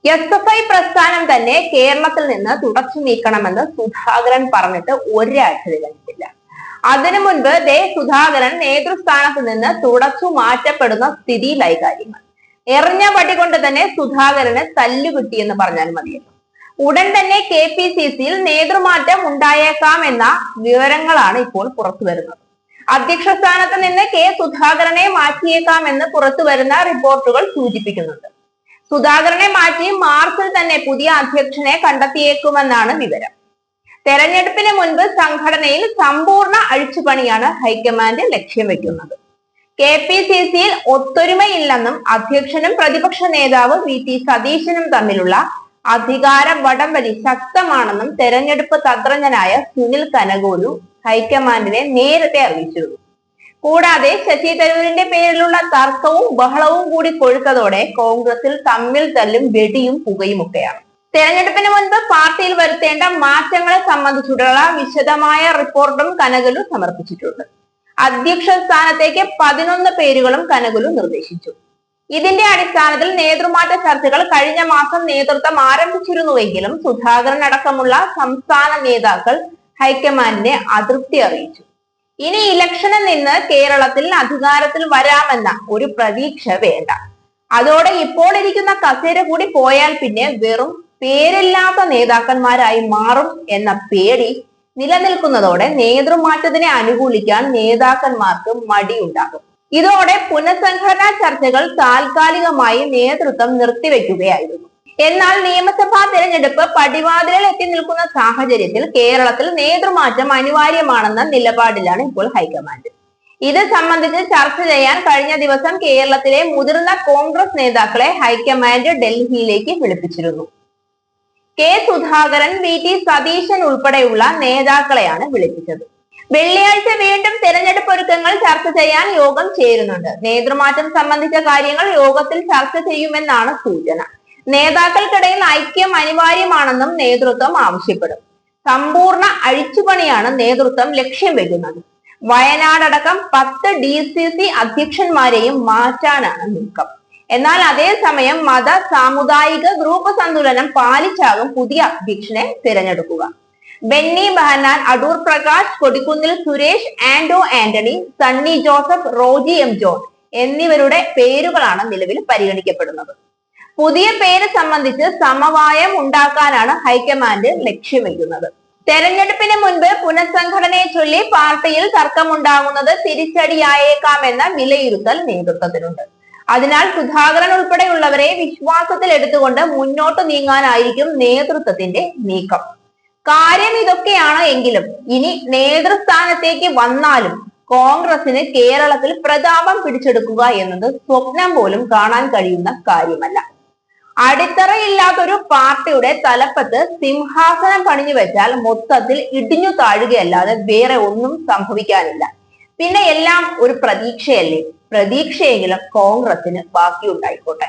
SFI പ്രസ്ഥാനം തന്നെ കേരളത്തിൽ നിന്ന് തുടച്ചു നീക്കണമെന്ന് സുധാകരൻ പറഞ്ഞിട്ട് ഒരാഴ്ച തികഞ്ഞിട്ടില്ല. അതിനു മുൻപ് സുധാകരൻ നേതൃസ്ഥാനത്ത് നിന്ന് തുടച്ചു മാറ്റപ്പെടുന്ന സ്ഥിതിയിലായി കാര്യങ്ങൾ. എറിഞ്ഞ വടി കൊണ്ട് തന്നെ സുധാകരന് തല്ലുകിട്ടിയെന്ന് പറഞ്ഞാൽ മതിയല്ലോ. ഉടൻ തന്നെ KPCCയിൽ നേതൃമാറ്റം ഉണ്ടായേക്കാം എന്ന വിവരങ്ങളാണ് ഇപ്പോൾ പുറത്തു വരുന്നത്. അധ്യക്ഷ സ്ഥാനത്ത് നിന്ന് സുധാകരനെ മാറ്റിയേക്കാമെന്ന് പുറത്തു വരുന്ന റിപ്പോർട്ടുകൾ സൂചിപ്പിക്കുന്നുണ്ട്. സുധാകരനെ മാറ്റി മാർച്ചിൽ തന്നെ പുതിയ അധ്യക്ഷനെ കണ്ടെത്തിയേക്കുമെന്നാണ് വിവരം. തെരഞ്ഞെടുപ്പിന് മുൻപ് സംഘടനയിൽ സമ്പൂർണ്ണ അഴിച്ചുപണിയാണ് ഹൈക്കമാൻഡ് ലക്ഷ്യം വെക്കുന്നത്. KPCCയിൽ ഒത്തൊരുമയില്ലെന്നും അധ്യക്ഷനും പ്രതിപക്ഷ നേതാവ് VT സതീശനും തമ്മിലുള്ള അധികാര വടംവലി ശക്തമാണെന്നും തെരഞ്ഞെടുപ്പ് തന്ത്രജ്ഞനായ സുനിൽ കനകോലു ഹൈക്കമാൻഡിനെ നേരത്തെ അറിയിച്ചിരുന്നു. കൂടാതെ ശശി തരൂരിന്റെ പേരിലുള്ള തർക്കവും ബഹളവും കൂടി കൊഴുത്തതോടെ കോൺഗ്രസിൽ തമ്മിൽ തല്ലും വെടിയും പുകയുമൊക്കെയാണ്. തെരഞ്ഞെടുപ്പിന് മുൻപ് പാർട്ടിയിൽ വരുത്തേണ്ട മാറ്റങ്ങളെ സംബന്ധിച്ചിട്ടുള്ള വിശദമായ റിപ്പോർട്ടും കനകലു സമർപ്പിച്ചിട്ടുണ്ട്. അധ്യക്ഷ സ്ഥാനത്തേക്ക് 11 പേരുകളും കനകലു നിർദ്ദേശിച്ചു. ഇതിന്റെ അടിസ്ഥാനത്തിൽ നേതൃമാറ്റ ചർച്ചകൾ കഴിഞ്ഞ മാസം നേതൃത്വം ആരംഭിച്ചിരുന്നുവെങ്കിലും സുധാകരൻ അടക്കമുള്ള സംസ്ഥാന നേതാക്കൾ ഹൈക്കമാൻഡിനെ അതൃപ്തി അറിയിച്ചു. ഇനി ഇലക്ഷന് നിന്ന് കേരളത്തിൽ അധികാരത്തിൽ വരാമെന്ന ഒരു പ്രതീക്ഷ വേണ്ട. അതോടെ ഇപ്പോൾ ഇരിക്കുന്ന കസേര കൂടി പോയാൽ പിന്നെ വെറും പേരില്ലാത്ത നേതാക്കന്മാരായി മാറും എന്ന പേടി നിലനിൽക്കുന്നതോടെ നേതൃമാറ്റത്തിനെ അനുകൂലിക്കാൻ നേതാക്കന്മാർക്ക് മടിയുണ്ടാകും. ഇതോടെ പുനഃസംഘടനാ ചർച്ചകൾ താൽക്കാലികമായി നേതൃത്വം നിർത്തിവെക്കുകയായിരുന്നു. എന്നാൽ നിയമസഭാ തെരഞ്ഞെടുപ്പ് പടിവാതിലിൽ എത്തി നിൽക്കുന്ന സാഹചര്യത്തിൽ കേരളത്തിൽ നേതൃമാറ്റം അനിവാര്യമാണെന്ന നിലപാടിലാണ് ഇപ്പോൾ ഹൈക്കമാൻഡ്. ഇത് സംബന്ധിച്ച് ചർച്ച ചെയ്യാൻ കഴിഞ്ഞ ദിവസം കേരളത്തിലെ മുതിർന്ന കോൺഗ്രസ് നേതാക്കളെ ഹൈക്കമാൻഡ് ഡൽഹിയിലേക്ക് വിളിപ്പിച്ചിരുന്നു. സുധാകരൻ, VT സതീശൻ ഉൾപ്പെടെയുള്ള നേതാക്കളെയാണ് വിളിപ്പിച്ചത്. വെള്ളിയാഴ്ച വീണ്ടും തെരഞ്ഞെടുപ്പ് ഒരുക്കങ്ങൾ ചർച്ച ചെയ്യാൻ യോഗം ചേരുന്നുണ്ട്. നേതൃമാറ്റം സംബന്ധിച്ച കാര്യങ്ങൾ യോഗത്തിൽ ചർച്ച ചെയ്യുമെന്നാണ് സൂചന. നേതാക്കൾക്കിടയിൽ ഐക്യം അനിവാര്യമാണെന്നും നേതൃത്വം ആവശ്യപ്പെടും. സമ്പൂർണ്ണ അഴിച്ചുപണിയാണ് നേതൃത്വം ലക്ഷ്യം വെക്കുന്നത്. വയനാടടക്കം 10 DCC അധ്യക്ഷന്മാരെയും മാറ്റാനാണ് നീക്കം. എന്നാൽ അതേസമയം സാമുദായിക ഗ്രൂപ്പ് സന്തുലനം പാലിച്ചാകും പുതിയ അധ്യക്ഷനെ തിരഞ്ഞെടുക്കുക. ബെന്നി ബെഹന്നാൻ, അടൂർ പ്രകാശ്, കൊടിക്കുന്നിൽ സുരേഷ്, ആന്റോ ആന്റണി, സണ്ണി ജോസഫ്, റോജി M ജോൺ എന്നിവരുടെ പേരുകളാണ് നിലവിൽ പരിഗണിക്കപ്പെടുന്നത്. പുതിയ പേര് സംബന്ധിച്ച് സമവായം ഉണ്ടാക്കാനാണ് ഹൈക്കമാൻഡ് ലക്ഷ്യം വയ്ക്കുന്നത്. തെരഞ്ഞെടുപ്പിന് മുൻപ് പുനഃസംഘടനയെ ചൊല്ലി പാർട്ടിയിൽ തർക്കമുണ്ടാകുന്നത് തിരിച്ചടിയായേക്കാമെന്ന വിലയിരുത്തൽ നേതൃത്വത്തിനുണ്ട്. അതിനാൽ സുധാകരൻ ഉൾപ്പെടെയുള്ളവരെ വിശ്വാസത്തിൽ എടുത്തുകൊണ്ട് മുന്നോട്ട് നീങ്ങാനായിരിക്കും നേതൃത്വത്തിന്റെ നീക്കം. കാര്യം ഇതൊക്കെയാണ് എങ്കിലും ഇനി നേതൃസ്ഥാനത്തേക്ക് വന്നാലും കോൺഗ്രസിന് കേരളത്തിൽ പ്രതാപം പിടിച്ചെടുക്കുക എന്നത് സ്വപ്നം പോലും കാണാൻ കഴിയുന്ന കാര്യമല്ല. അടിത്തറയില്ലാത്തൊരു പാർട്ടിയുടെ തലപ്പത്ത് സിംഹാസനം പണിഞ്ഞു വെച്ചാൽ മൊത്തത്തിൽ ഇടിഞ്ഞു താഴുകയല്ലാതെ വേറെ ഒന്നും സംഭവിക്കാനില്ല. പിന്നെ എല്ലാം ഒരു പ്രതീക്ഷയല്ലേ? പ്രതീക്ഷയെങ്കിലും കോൺഗ്രസിന് ബാക്കിയുണ്ടായിക്കോട്ടെ.